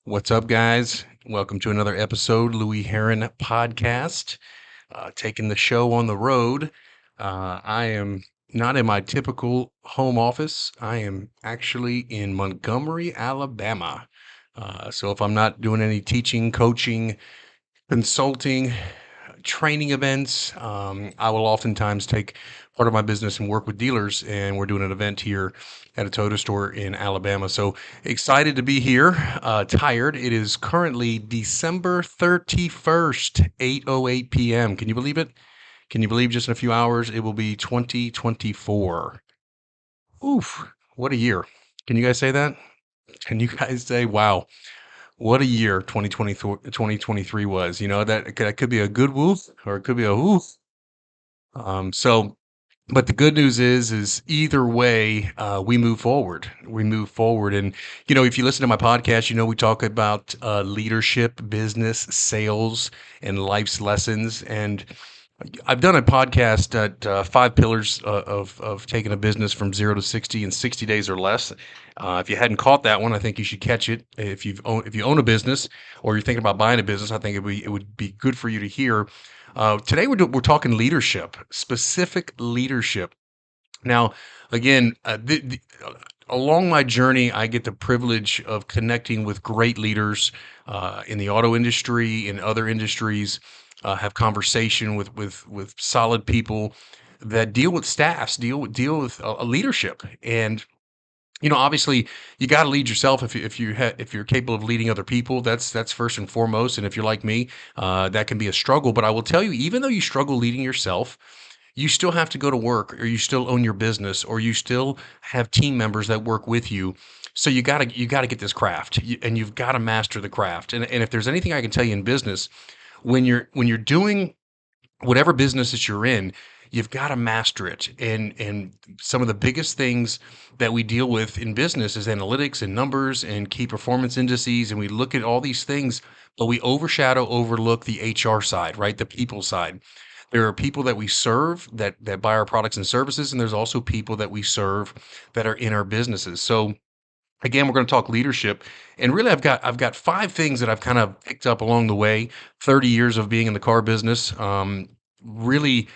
What's up, guys? Welcome to another episode, Louie Herron podcast. Taking the show on the road. I am not in my typical home office. I am actually in Montgomery, Alabama. So if I'm not doing any teaching, coaching, consulting, training events. I will oftentimes take part of my business and work with dealers, and we're doing an event here at a Toyota store in Alabama. So excited to be here. Tired. It is currently December 31st, 8:08 p.m. Can you believe it? Can you believe just in a few hours it will be 2024? Oof, what a year. Can you guys say that? Can you guys say, wow, what a year 2023 was? That could be a good woof or it could be a woof. But the good news is either way, we move forward. We move forward, and if you listen to my podcast, we talk about leadership, business, sales, and life's lessons. And I've done a podcast at five pillars of taking a business from 0 to 60 in 60 days or less. If you hadn't caught that one, I think you should catch it. If you own a business or you're thinking about buying a business, I think it would be good for you to hear. Today we're talking leadership, specific leadership. Now, again, along my journey, I get the privilege of connecting with great leaders in the auto industry, in other industries, have conversation with solid people that deal with staffs, deal with leadership, and obviously, you got to lead yourself if you're capable of leading other people. That's first and foremost. And if you're like me, that can be a struggle. But I will tell you, even though you struggle leading yourself, you still have to go to work, or you still own your business, or you still have team members that work with you. So you gotta get this craft, and you've got to master the craft. And if there's anything I can tell you in business, when you're doing whatever business that you're in, you've got to master it. And some of the biggest things that we deal with in business is analytics and numbers and key performance indices, and we look at all these things, but we overlook the HR side, right? The people side. There are people that we serve that buy our products and services, and there's also people that we serve that are in our businesses. So again, we're going to talk leadership, and really, I've got five things that I've kind of picked up along the way. 30 years of being in the car business, really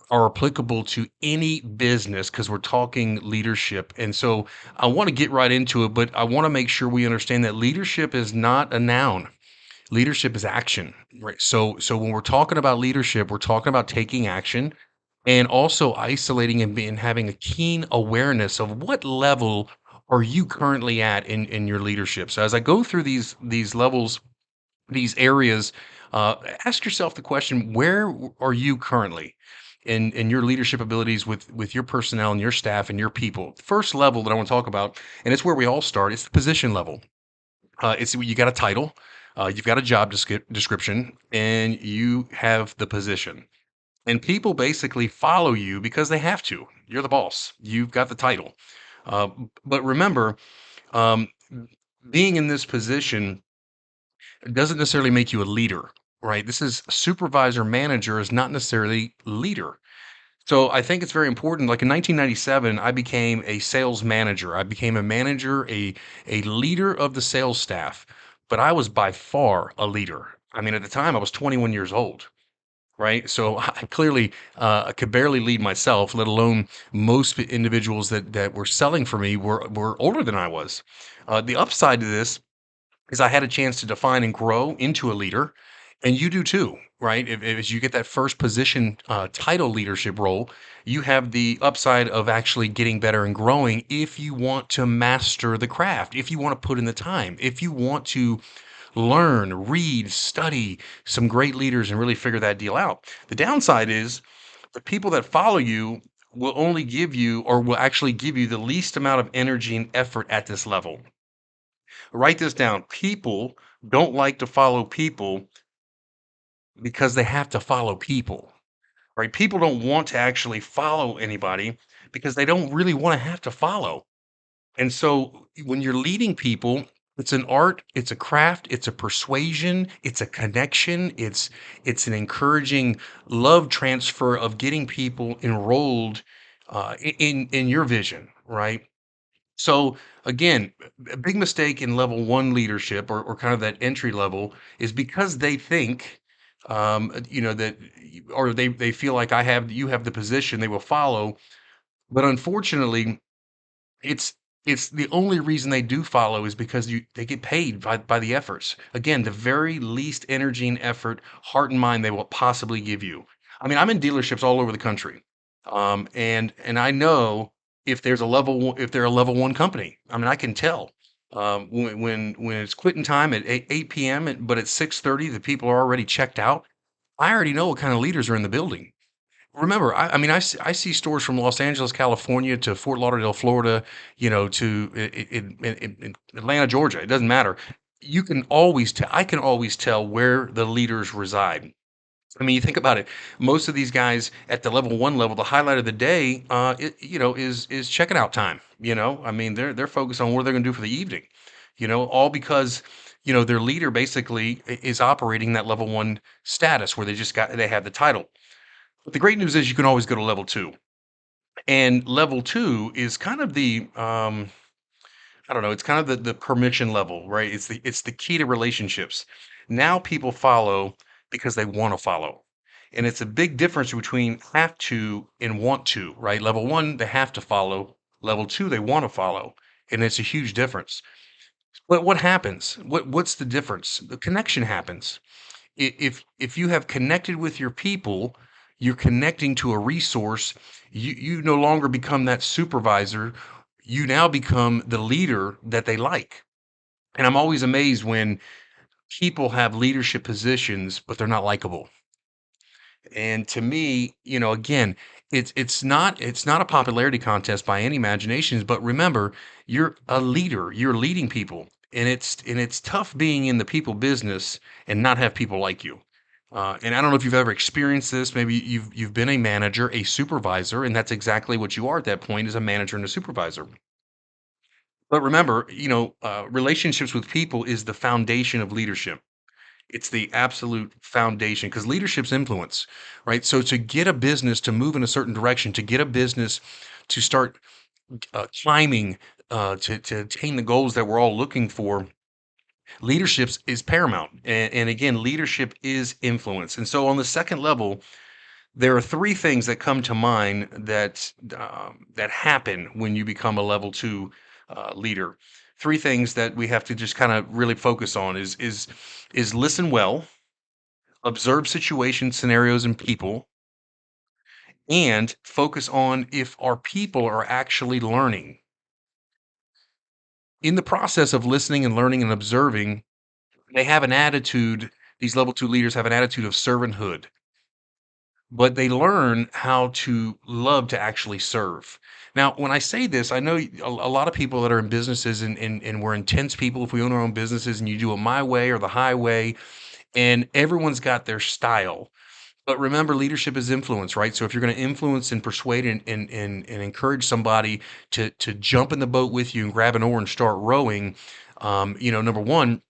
are applicable to any business because we're talking leadership. And so I want to get right into it, but I want to make sure we understand that leadership is not a noun. Leadership is action, right? So when we're talking about leadership, we're talking about taking action and also isolating and being having a keen awareness of what level are you currently at in your leadership. So as I go through these levels, these areas, ask yourself the question: where are you currently in your leadership abilities with your personnel and your staff and your people? First level that I want to talk about, and it's where we all start. It's the position level. It's you got a title, you've got a job description, and you have the position. And people basically follow you because they have to. You're the boss. You've got the title. Uh, but remember, um, being in this position doesn't necessarily make you a leader, right? This is supervisor manager is not necessarily leader. So I think it's very important. Like in 1997, I became a sales manager. I became a manager, a leader of the sales staff. But I was by far a leader. I mean, at the time, I was 21 years old, right? So I clearly could barely lead myself, let alone most individuals that were selling for me were older than I was. The upside to this is I had a chance to define and grow into a leader, and you do too, right? If you get that first position title leadership role, you have the upside of actually getting better and growing if you want to master the craft, if you want to put in the time, if you want to learn, read, study some great leaders and really figure that deal out. The downside is the people that follow you will only give you or will actually give you the least amount of energy and effort at this level. Write this down. People don't like to follow people because they have to follow people, right? People don't want to actually follow anybody because they don't really want to have to follow. And so when you're leading people, it's an art, it's a craft, it's a persuasion, it's a connection, it's an encouraging love transfer of getting people enrolled in your vision, right? So again, a big mistake in level one leadership or kind of that entry level is because they think, that, or they feel like you have the position, they will follow. But unfortunately, it's it's the only reason they do follow is because they get paid by the efforts. Again, the very least energy and effort, heart and mind they will possibly give you. I mean, I'm in dealerships all over the country, and I know if they're a level one company. I mean, I can tell when it's quitting time at 8 p.m. But at 6:30 the people are already checked out. I already know what kind of leaders are in the building. Remember, I mean, I see stores from Los Angeles, California to Fort Lauderdale, Florida, to in Atlanta, Georgia. It doesn't matter. You can always tell. I can always tell where the leaders reside. I mean, you think about it. Most of these guys at the level one level, the highlight of the day, is checking out time. I mean, they're focused on what they're going to do for the evening. All because their leader basically is operating that level one status where they have the title. But the great news is you can always go to level 2. And level 2 is kind of I don't know, it's kind of the permission level, right? It's the key to relationships. Now people follow because they want to follow. And it's a big difference between have to and want to, right? Level 1 they have to follow, level 2 they want to follow. And it's a huge difference. But what happens? What's the difference? The connection happens. If you have connected with your people, you're connecting to a resource. You no longer become that supervisor. You now become the leader that they like. And I'm always amazed when people have leadership positions, but they're not likable. And to me, again, it's not a popularity contest by any imaginations, but remember, you're a leader. You're leading people. And it's tough being in the people business and not have people like you. And I don't know if you've ever experienced this. Maybe you've been a manager, a supervisor, and that's exactly what you are at that point is a manager and a supervisor. But remember, relationships with people is the foundation of leadership. It's the absolute foundation because leadership's influence, right? So to get a business to move in a certain direction, to get a business to start climbing, to attain the goals that we're all looking for, leaderships is paramount. And again, leadership is influence. And so on the second level, there are three things that come to mind that happen when you become a level two leader. Three things that we have to just kind of really focus on is listen well, observe situations, scenarios, and people, and focus on if our people are actually learning. In the process of listening and learning and observing, they have an attitude, these level two leaders have an attitude of servanthood, but they learn how to love to actually serve. Now, when I say this, I know a lot of people that are in businesses and we're intense people if we own our own businesses and you do it my way or the highway, and everyone's got their style. But remember, leadership is influence, right? So if you're going to influence and persuade and encourage somebody to jump in the boat with you and grab an oar and start rowing, number one,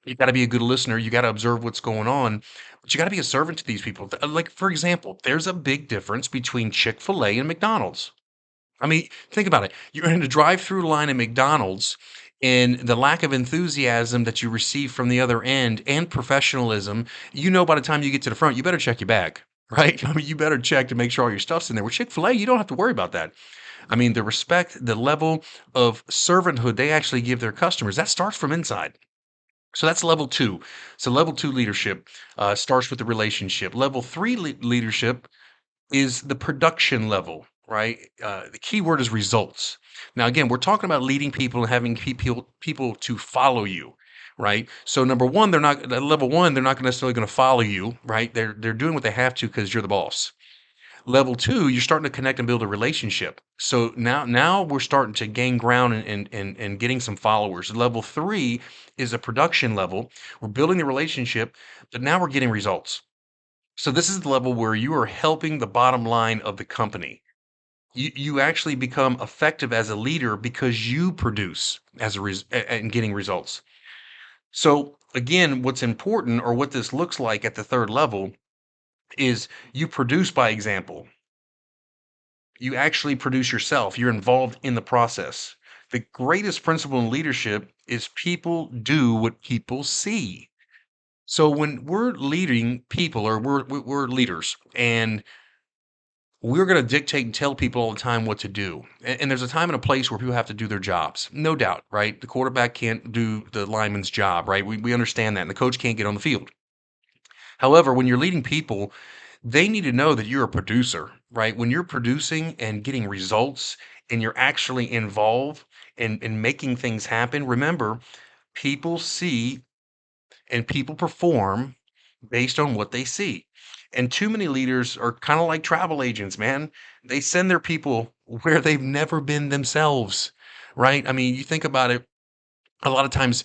you got to be a good listener. You got to observe what's going on, but you got to be a servant to these people. Like for example, there's a big difference between Chick-fil-A and McDonald's. I mean, think about it. You're in a drive-through line at McDonald's, and the lack of enthusiasm that you receive from the other end and professionalism, by the time you get to the front, you better check your bag, right? I mean, you better check to make sure all your stuff's in there. With Chick-fil-A, you don't have to worry about that. I mean, the respect, the level of servanthood they actually give their customers, that starts from inside. So that's level two. So level two leadership starts with the relationship. Level three leadership is the production level, right? The key word is results. Now, again, we're talking about leading people and having people to follow you, right? So, number one, they're not at level one. They're not necessarily going to follow you, right? They're doing what they have to because you're the boss. Level two, you're starting to connect and build a relationship. So now we're starting to gain ground and getting some followers. Level three is a production level. We're building the relationship, but now we're getting results. So this is the level where you are helping the bottom line of the company. You actually become effective as a leader because you produce and getting results. So again, what's important or what this looks like at the third level is you produce by example. You actually produce yourself. You're involved in the process. The greatest principle in leadership is people do what people see. So when we're leading people or we're leaders and we're going to dictate and tell people all the time what to do. And there's a time and a place where people have to do their jobs. No doubt, right? The quarterback can't do the lineman's job, right? We understand that. And the coach can't get on the field. However, when you're leading people, they need to know that you're a producer, right? When you're producing and getting results and you're actually involved in making things happen, remember, people see and people perform based on what they see. And too many leaders are kind of like travel agents, man. They send their people where they've never been themselves, right? I mean, you think about it, a lot of times,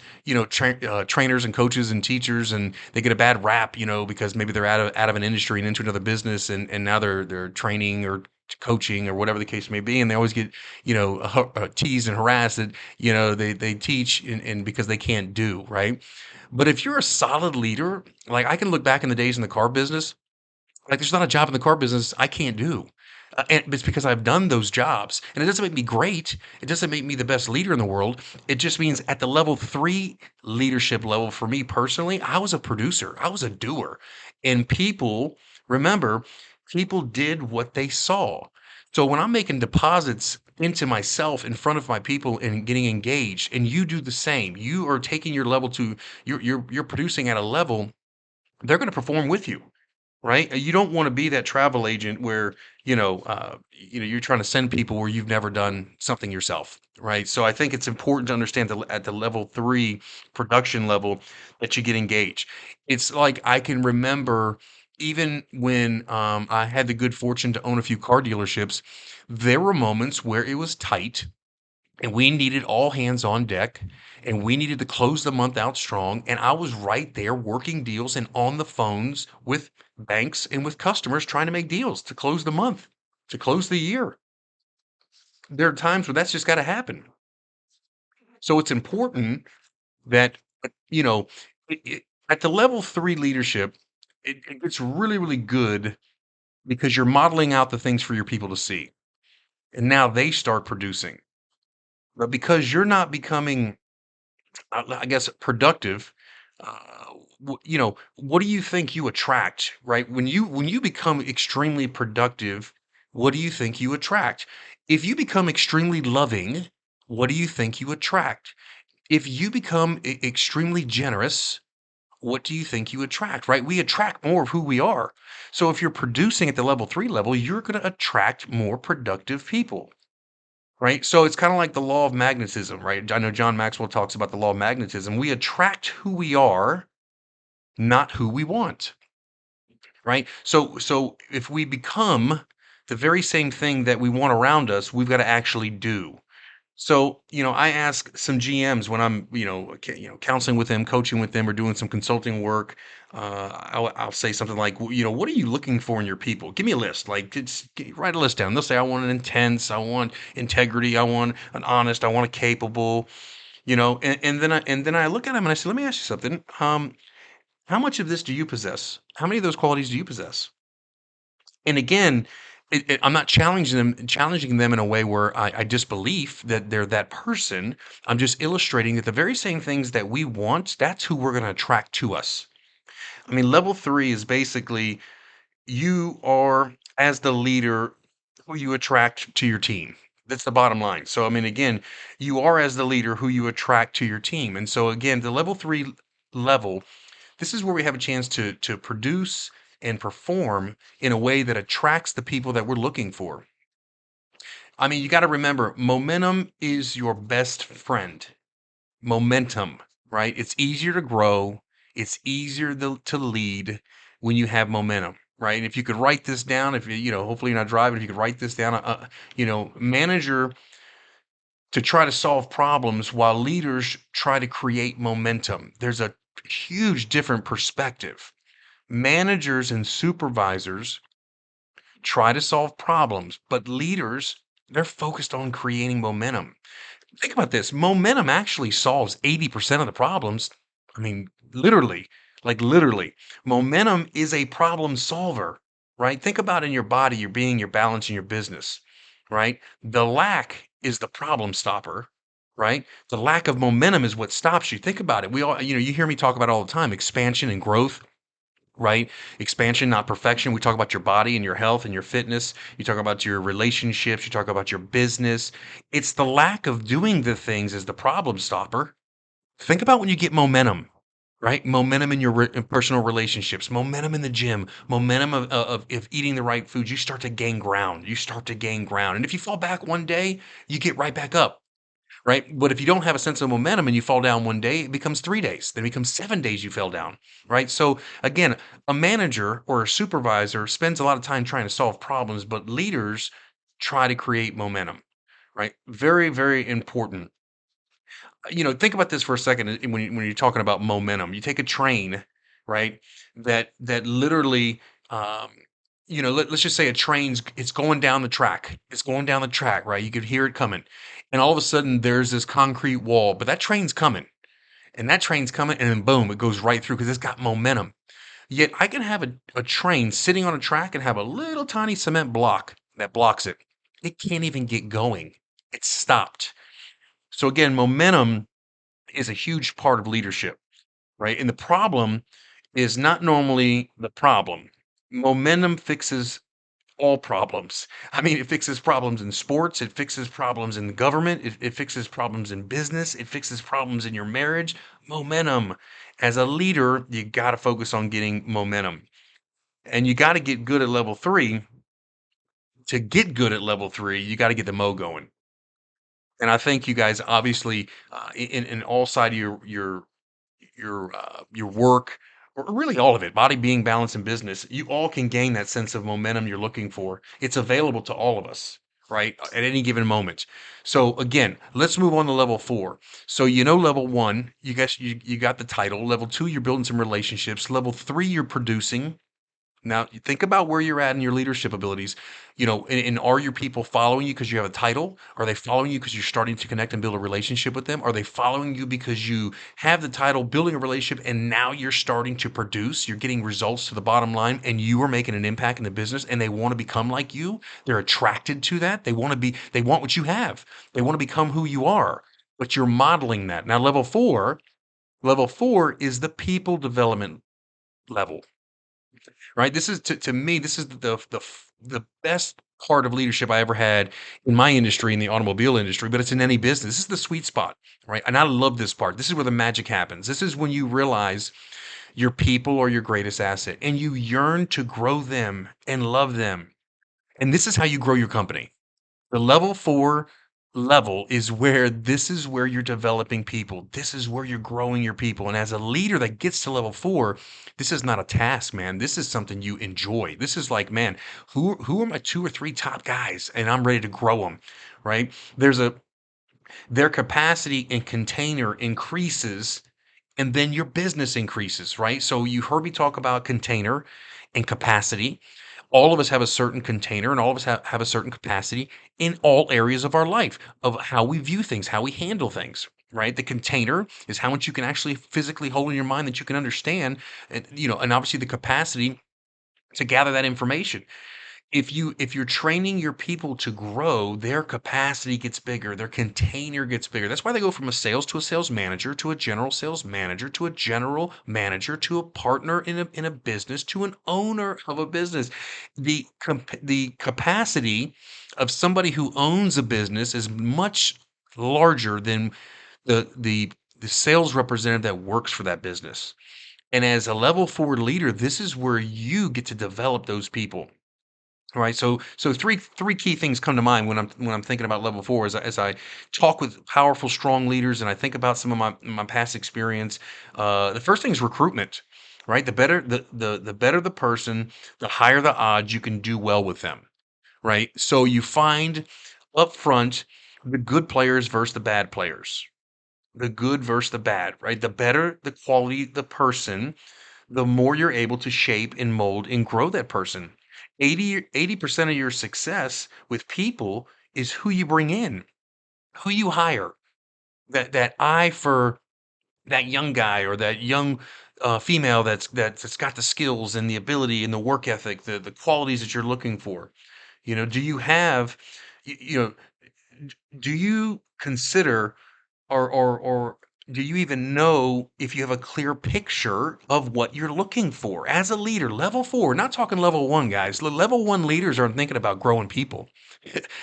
trainers and coaches and teachers, and they get a bad rap, because maybe they're out of an industry and into another business, and now they're training or coaching or whatever the case may be, and they always get teased and harassed that they teach and because they can't do right. But if you're a solid leader, like I can look back in the days in the car business, like, there's not a job in the car business I can't do, and it's because I've done those jobs, and it doesn't make me great. It doesn't make me the best leader in the world. It just means at the level 3 leadership level for me personally, I was a producer. I was a doer, and people remember, people did what they saw. So when I'm making deposits into myself in front of my people and getting engaged, and you do the same, you are taking your level to you're producing at a level, they're gonna perform with you. Right? You don't wanna be that travel agent where, you're trying to send people where you've never done something yourself, right? So I think it's important to understand at the level 3 production level that you get engaged. It's like I can remember even when, I had the good fortune to own a few car dealerships, there were moments where it was tight and we needed all hands on deck and we needed to close the month out strong, and I was right there working deals and on the phones with banks and with customers trying to make deals to close the month, to close the year. There are times where that's just got to happen. So it's important that you know at the level 3 leadership, it gets really really good because you're modeling out the things for your people to see, and now they start producing. But because you're not becoming, I guess, productive. What do you think you attract, right? When you become extremely productive, what do you think you attract? If you become extremely loving, what do you think you attract? If you become extremely generous, what do you think you attract, right? We attract more of who we are. So if you're producing at the level 3 level, you're going to attract more productive people. Right? So it's kinda like the law of magnetism, right? I know John Maxwell talks about the law of magnetism. We attract who we are, not who we want, right? So if we become the very same thing that we want around us, we've gotta actually do. So, I ask some GMs when I'm, counseling with them, coaching with them, or doing some consulting work. I'll say something like, "What are you looking for in your people? Give me a list. Like, write a list down." They'll say, "I want an intense. I want integrity. I want an honest. I want a capable." And then I look at them and I say, "Let me ask you something. How much of this do you possess? How many of those qualities do you possess?" And again, I'm not challenging them in a way where I disbelief that they're that person. I'm just illustrating that the very same things that we want, that's who we're going to attract to us. I mean, level 3 is basically you are, as the leader, who you attract to your team. That's the bottom line. So, I mean, again, you are, as the leader, who you attract to your team. And so, again, the level 3 level, this is where we have a chance to produce and perform in a way that attracts the people that we're looking for. I mean, you got to remember, momentum is your best friend. Momentum, right? It's easier to grow, it's easier to lead when you have momentum, right? And if you could write this down, if hopefully you're not driving, if you could write this down, manager to try to solve problems while leaders try to create momentum. There's a huge different perspective. Managers and supervisors try to solve problems, but leaders, they're focused on creating momentum. Think about this. Momentum actually solves 80% of the problems. I mean, literally, like literally. Momentum is a problem solver, right? Think about in your body, your being, your balance, and your business, right? The lack is the problem stopper. right? The lack of momentum is what stops you. Think about it. We all, you hear me talk about it all the time, expansion and growth, right? Expansion, not perfection. We talk about your body and your health and your fitness. You talk about your relationships. You talk about your business. It's the lack of doing the things is the problem stopper. Think about when you get momentum, right? Momentum in your in personal relationships, momentum in the gym, momentum of eating the right foods. You start to gain ground. You start to gain ground. And if you fall back one day, you get right back up, right? But if you don't have a sense of momentum and you fall down one day, it becomes 3 days, then it becomes 7 days you fell down, right? So again, a manager or a supervisor spends a lot of time trying to solve problems, but leaders try to create momentum, right? Very, very important. Think about this for a second when you're talking about momentum. You take a train, right? That literally, um, let's just say a train's it's going down the track. It's going down the track, right? You could hear it coming, and all of a sudden there's this concrete wall, but that train's coming, and that train's coming, and then boom, it goes right through because it's got momentum. Yet I can have a train sitting on a track and have a little tiny cement block that blocks it. It can't even get going. It's stopped. So again, momentum is a huge part of leadership, right? And the problem is not normally the problem. Momentum fixes all problems. I mean, it fixes problems in sports, it fixes problems in the government, it fixes problems in business, it fixes problems in your marriage. Momentum. As a leader, you got to focus on getting momentum. And you got to get good at level three. To get good at level three, you got to get the mo going. And I think you guys obviously in all side of your work, or really all of it, body, being, balance, and business, you all can gain that sense of momentum you're looking for. It's available to all of us, right? At any given moment. So again, let's move on to level four. So level one, you guys you got the title. Level two, you're building some relationships. Level three, you're producing. Now, you think about where you're at in your leadership abilities. And are your people following you because you have a title? Are they following you because you're starting to connect and build a relationship with them? Are they following you because you have the title, building a relationship, and now you're starting to produce? You're getting results to the bottom line, and you are making an impact in the business, and they want to become like you. They're attracted to that. They want what you have. They want to become who you are, but you're modeling that. Now, level four is the people development level, right? This is to me, this is the best part of leadership I ever had in my industry, in the automobile industry, but it's in any business. This is the sweet spot, right? And I love this part. This is where the magic happens. This is when you realize your people are your greatest asset and you yearn to grow them and love them. And this is how you grow your company. The level four level is where you're developing people. This is where you're growing your people. And as a leader that gets to level four, this is not a task, man. This is something you enjoy. This is like, man, who are my two or three top guys? And I'm ready to grow them, right? Their capacity and container increases and then your business increases, right? So you heard me talk about container and capacity. All of us have a certain container and all of us have a certain capacity in all areas of our life, of how we view things, how we handle things, right? The container is how much you can actually physically hold in your mind that you can understand, and obviously the capacity to gather that information. If you're training your people to grow, their capacity gets bigger, their container gets bigger. That's why they go from a sales to a sales manager to a general sales manager to a general manager to a partner in a business to an owner of a business. The capacity of somebody who owns a business is much larger than the sales representative that works for that business. And as a level four leader, this is where you get to develop those people. All right, so three key things come to mind when I'm thinking about level four as I talk with powerful, strong leaders and I think about some of my past experience. The first thing is recruitment, right? The better the person, the higher the odds you can do well with them, right? So you find up front the good players versus the bad players, the good versus the bad, right? The better the quality the person, the more you're able to shape and mold and grow that person. 80% of your success with people is who you bring in, who you hire. That eye for that young guy or that young female that's got the skills and the ability and the work ethic, the qualities that you're looking for. Do you have, you know, do you consider or do you even know if you have a clear picture of what you're looking for as a leader? Level 4, not talking level 1, guys. Level 1 leaders aren't thinking about growing people.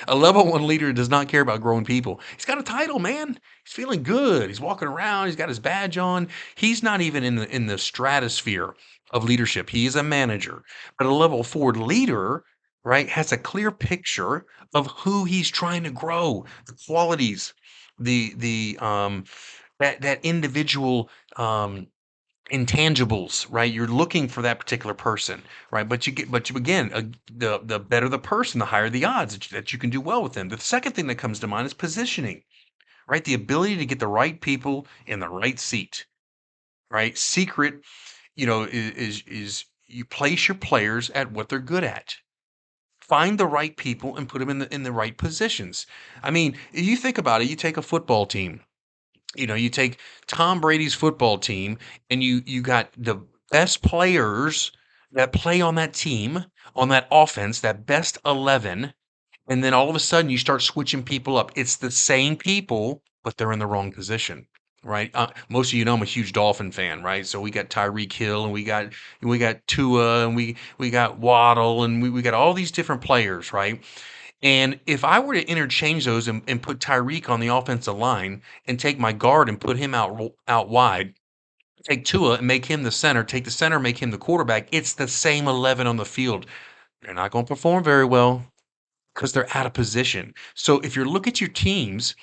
A level 1 leader does not care about growing people. He's got a title, man. He's feeling good. He's walking around. He's got his badge on. He's not even in the stratosphere of leadership. He is a manager. But a level 4 leader, right, has a clear picture of who he's trying to grow, the qualities, the that individual intangibles, right? You're looking for that particular person, right? But you again, the better the person, the higher the odds that you can do well with them. The second thing that comes to mind is positioning, right? The ability to get the right people in the right seat, right? Secret, is you place your players at what they're good at. Find the right people and put them in the right positions. I mean, you think about it. You take a football team. You take Tom Brady's football team, and you got the best players that play on that team, on that offense, that best 11, and then all of a sudden you start switching people up. It's the same people, but they're in the wrong position, right? Most of you know I'm a huge Dolphin fan, right? So we got Tyreek Hill, and we got Tua, and we got Waddle, and we got all these different players, right? And if I were to interchange those and put Tyreek on the offensive line and take my guard and put him out wide, take Tua and make him the center, take the center, make him the quarterback, it's the same 11 on the field. They're not going to perform very well because they're out of position. So if you look at your teams,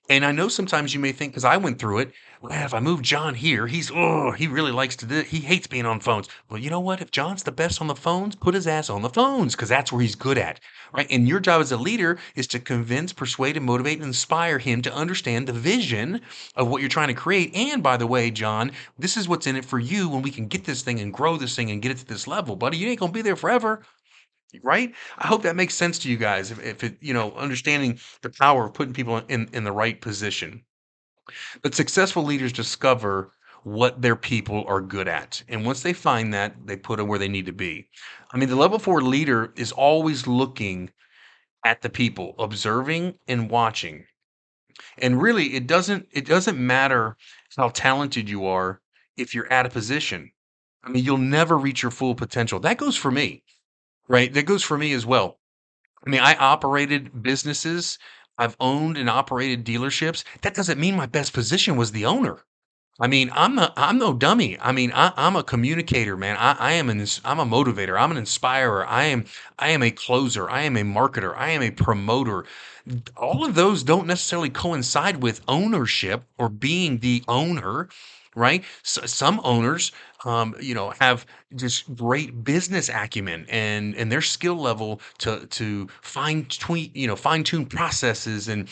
and I know sometimes you may think, because I went through it, well, if I move John here, he really likes to do, he hates being on phones. Well, you know what? If John's the best on the phones, put his ass on the phones because that's where he's good at, right? And your job as a leader is to convince, persuade, and motivate and inspire him to understand the vision of what you're trying to create. And by the way, John, this is what's in it for you when we can get this thing and grow this thing and get it to this level, buddy. You ain't going to be there forever. Right? I hope that makes sense to you guys. If it, understanding the power of putting people in the right position. But successful leaders discover what their people are good at. And once they find that, they put them where they need to be. I mean, the level 4 leader is always looking at the people, observing and watching. And really, it doesn't matter how talented you are if you're at a position. I mean, you'll never reach your full potential. That goes for me, right? That goes for me as well. I mean, I operated businesses. I've owned and operated dealerships. That doesn't mean my best position was the owner. I mean, I'm no dummy. I mean, I'm a communicator, man. I'm a motivator. I'm an inspirer. I am a closer. I am a marketer. I am a promoter. All of those don't necessarily coincide with ownership or being the owner, right? So, some owners, have just great business acumen and their skill level to fine tune processes and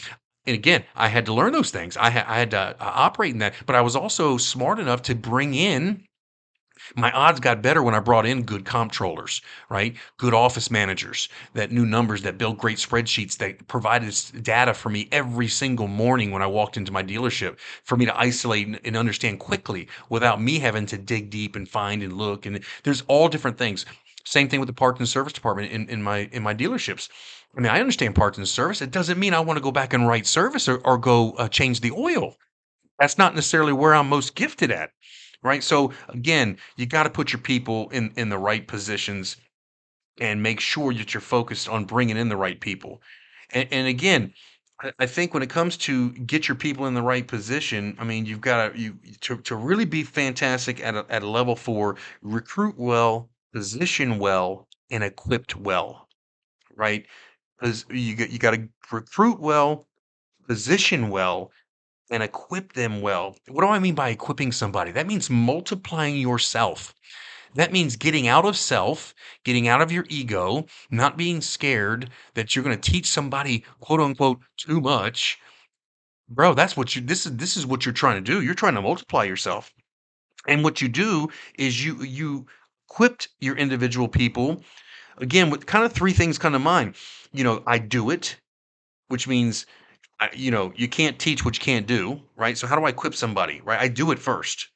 again, I had to learn those things. I had to operate in that, but I was also smart enough to bring in my odds got better when I brought in good comptrollers, right? Good office managers that knew numbers, that built great spreadsheets, that provided data for me every single morning when I walked into my dealership for me to isolate and understand quickly without me having to dig deep and find and look. And there's all different things. Same thing with the parts and service department in my dealerships. I mean, I understand parts and service. It doesn't mean I want to go back and write service or go change the oil. That's not necessarily where I'm most gifted at, right? So again, you got to put your people in the right positions and make sure that you're focused on bringing in the right people. And again, I think when it comes to get your people in the right position, I mean, you've got to really be fantastic at a level 4, recruit well, position well, and equipped well, right? Because you got to recruit well, position well, and equip them well. What do I mean by equipping somebody? That means multiplying yourself. That means getting out of self, getting out of your ego, not being scared that you're going to teach somebody quote unquote too much. Bro, that's what you this is what you're trying to do. You're trying to multiply yourself. And what you do is you equipped your individual people again with kind of three things come to mind. I do it, which means you can't teach what you can't do, right? So how do I equip somebody, right? I do it first,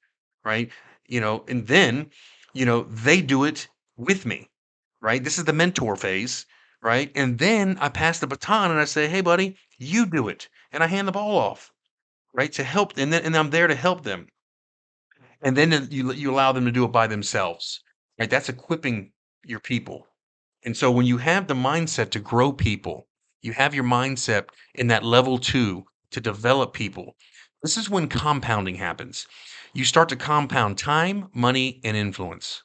right? And then, they do it with me, right? This is the mentor phase, right? And then I pass the baton and I say, hey, buddy, you do it. And I hand the ball off. right? To help, and I'm there to help them. And then you allow them to do it by themselves, right? That's equipping your people. And so when you have the mindset to grow people, you have your mindset in that level 2 to develop people. This is when compounding happens. You start to compound time, money, and influence.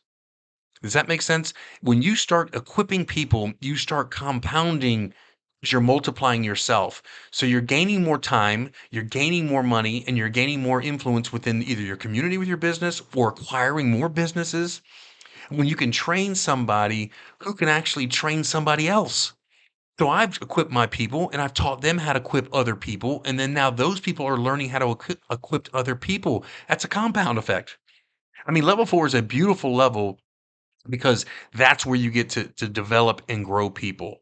Does that make sense? When you start equipping people, you start compounding 'cause you're multiplying yourself. So you're gaining more time, you're gaining more money, and you're gaining more influence within either your community with your business or acquiring more businesses. When you can train somebody who can actually train somebody else. So I've equipped my people and I've taught them how to equip other people. And then now those people are learning how to equip other people. That's a compound effect. I mean, level 4 is a beautiful level because that's where you get to develop and grow people.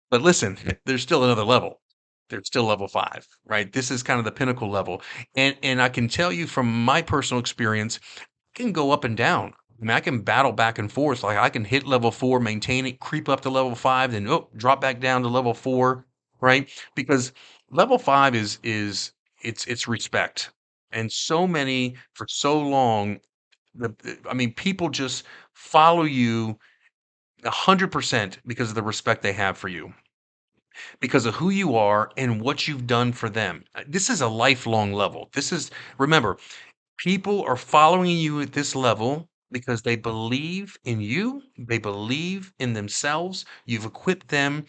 But listen, there's still another level. There's still level 5, right? This is kind of the pinnacle level. And I can tell you from my personal experience, it can go up and down. I mean, I can battle back and forth. Like I can hit level 4, maintain it, creep up to level 5, then drop back down to level 4, right? Because level 5 is it's respect. And so many for so long, I mean, people just follow you 100% because of the respect they have for you, because of who you are and what you've done for them. This is a lifelong level. This is, remember, people are following you at this level because they believe in you, they believe in themselves, you've equipped them,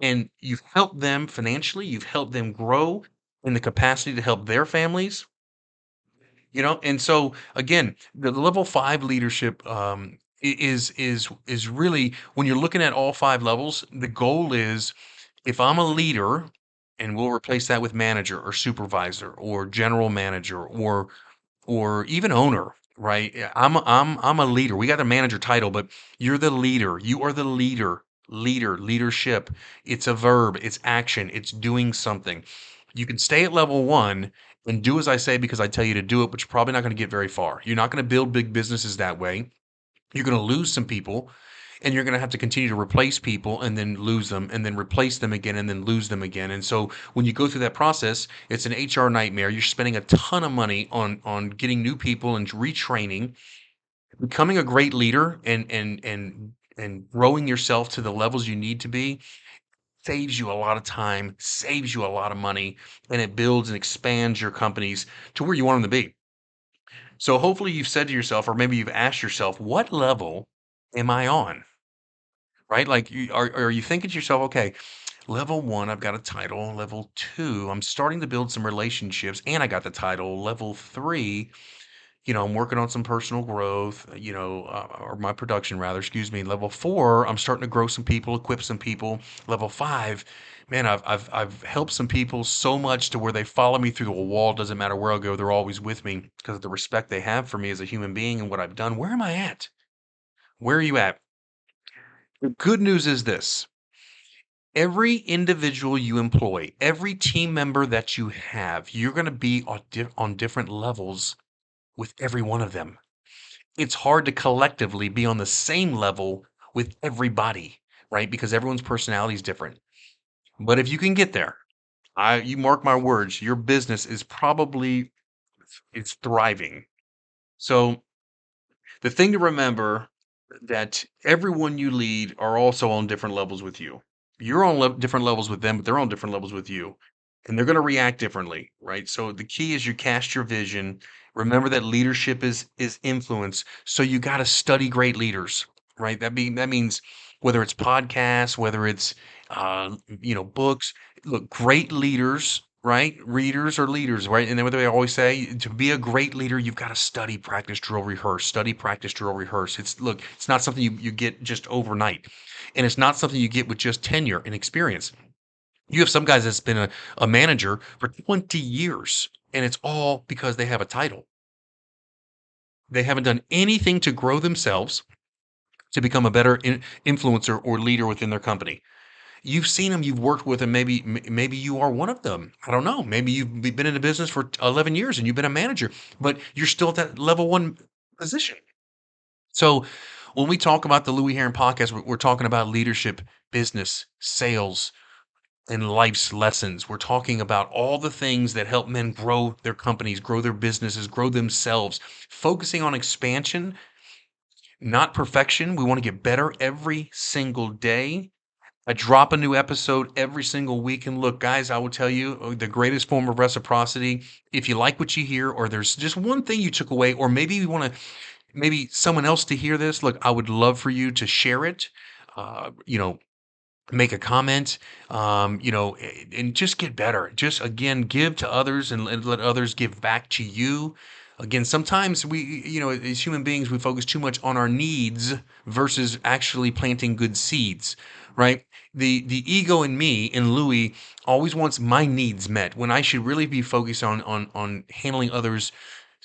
and you've helped them financially, you've helped them grow in the capacity to help their families. And so again, the level 5 leadership is really, when you're looking at all 5 levels, the goal is, if I'm a leader, and we'll replace that with manager or supervisor or general manager or even owner, right? Yeah, I'm a leader. We got a manager title, but you're the leader. You are the leader. Leadership. It's a verb, it's action, it's doing something. You can stay at level 1 and do as I say because I tell you to do it, but you're probably not going to get very far. You're not going to build big businesses that way. You're going to lose some people, and you're going to have to continue to replace people and then lose them and then replace them again and then lose them again. And so when you go through that process, it's an HR nightmare. You're spending a ton of money on getting new people and retraining. Becoming a great leader and growing yourself to the levels you need to be saves you a lot of time, saves you a lot of money, and it builds and expands your companies to where you want them to be. So hopefully you've said to yourself, or maybe you've asked yourself, what level am I on? Right? Like, are you thinking to yourself, okay, level 1, I've got a title. Level 2, I'm starting to build some relationships and I got the title. Level 3, I'm working on some personal growth, or my production rather, excuse me. Level 4, I'm starting to grow some people, equip some people. Level 5, man, I've helped some people so much to where they follow me through the wall. Doesn't matter where I go, they're always with me because of the respect they have for me as a human being and what I've done. Where am I at? Where are you at? The good news is this: every individual you employ, every team member that you have, you're going to be on different levels with every one of them. It's hard to collectively be on the same level with everybody, right? Because everyone's personality is different. But if you can get there, you mark my words, your business is probably it's thriving. So the thing to remember, that everyone you lead are also on different levels with you. You're on different levels with them, but they're on different levels with you. And they're going to react differently, right? So the key is you cast your vision. Remember that leadership is influence. So you got to study great leaders, right? That means whether it's podcasts, whether it's books. Look, great leaders, right? Readers are leaders, right? And then what do they always say? To be a great leader, you've got to study, practice, drill, rehearse. Study, practice, drill, rehearse. It's not something you get just overnight. And it's not something you get with just tenure and experience. You have some guys that's been a manager for 20 years, and it's all because they have a title. They haven't done anything to grow themselves to become a better influencer or leader within their company. You've seen them, you've worked with them. Maybe you are one of them. I don't know. Maybe you've been in the business for 11 years and you've been a manager, but you're still at that level 1 position. So when we talk about the Louie Herron podcast, we're talking about leadership, business, sales, and life's lessons. We're talking about all the things that help men grow their companies, grow their businesses, grow themselves, focusing on expansion, not perfection. We want to get better every single day. I drop a new episode every single week. And look, guys, I will tell you the greatest form of reciprocity. If you like what you hear, or there's just one thing you took away, or maybe you want to, maybe someone else to hear this, look, I would love for you to share it. You know, make a comment, and just get better. Just again, give to others and let others give back to you. Again, sometimes we, as human beings, we focus too much on our needs versus actually planting good seeds, right? The ego in me, in Louie, always wants my needs met when I should really be focused on handling others'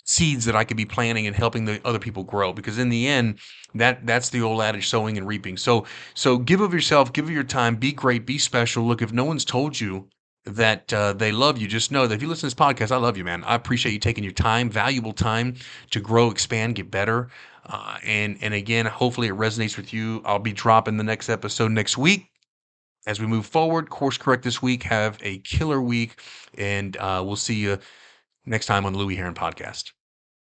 seeds that I could be planting and helping the other people grow. Because in the end, that's the old adage, sowing and reaping. So give of yourself, give of your time, be great, be special. Look, if no one's told you that they love you, just know that if you listen to this podcast, I love you, man. I appreciate you taking your time, valuable time, to grow, expand, get better. And again, hopefully it resonates with you. I'll be dropping the next episode next week. As we move forward, course correct this week. Have a killer week, and we'll see you next time on the Louie Herron podcast.